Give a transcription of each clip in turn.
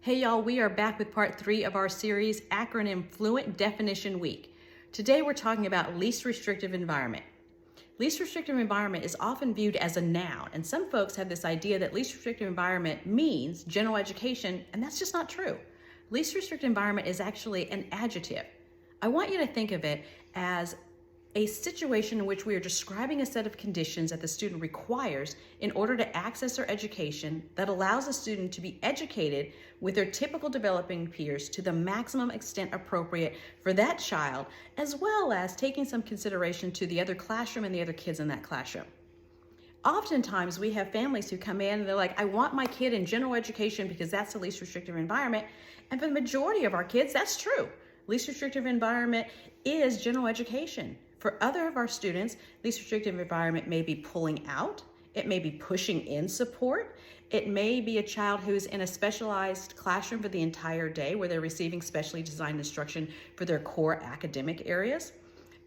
Hey y'all, we are back with part 3 of our series, Acronym Fluent Definition Week. Today we're talking about least restrictive environment. Least restrictive environment is often viewed as a noun, and some folks have this idea that least restrictive environment means general education, and that's just not true. Least restrictive environment is actually an adjective. I want you to think of it as a situation in which we are describing a set of conditions that the student requires in order to access their education that allows the student to be educated with their typical developing peers to the maximum extent appropriate for that child, as well as taking some consideration to the other classroom and the other kids in that classroom. Oftentimes we have families who come in and they're like, I want my kid in general education because that's the least restrictive environment. And for the majority of our kids, that's true. Least restrictive environment is general education. For other of our students, least restrictive environment may be pulling out, it may be pushing in support, it may be a child who's in a specialized classroom for the entire day where they're receiving specially designed instruction for their core academic areas.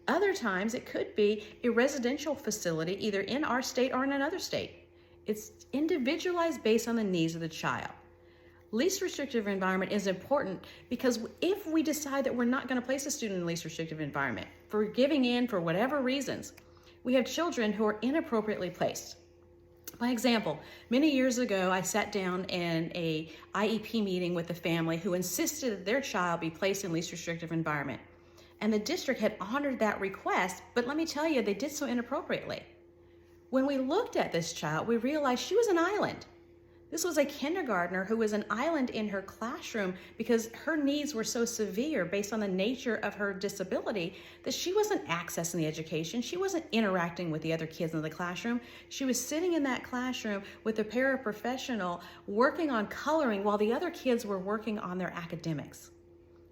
Other times it could be a residential facility either in our state or in another state. It's individualized based on the needs of the child. Least restrictive environment is important because if we decide that we're not going to place a student in a least restrictive environment for giving in for whatever reasons, we have children who are inappropriately placed. By example, many years ago, I sat down in a IEP meeting with a family who insisted that their child be placed in least restrictive environment. And the district had honored that request, but let me tell you, they did so inappropriately. When we looked at this child, we realized she was an island. This was a kindergartner who was an island in her classroom because her needs were so severe based on the nature of her disability that she wasn't accessing the education. She wasn't interacting with the other kids in the classroom. She was sitting in that classroom with a paraprofessional working on coloring while the other kids were working on their academics.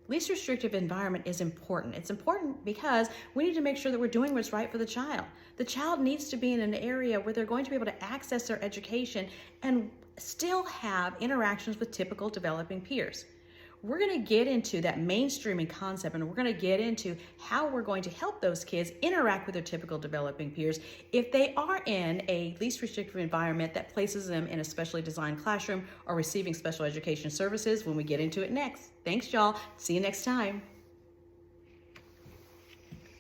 Least restrictive environment is important. It's important because we need to make sure that we're doing what's right for the child. The child needs to be in an area where they're going to be able to access their education and still have interactions with typical developing peers. We're going to get into that mainstreaming concept, and we're going to get into how we're going to help those kids interact with their typical developing peers if they are in a least restrictive environment that places them in a specially designed classroom or receiving special education services when we get into it next. Thanks, y'all. See you next time.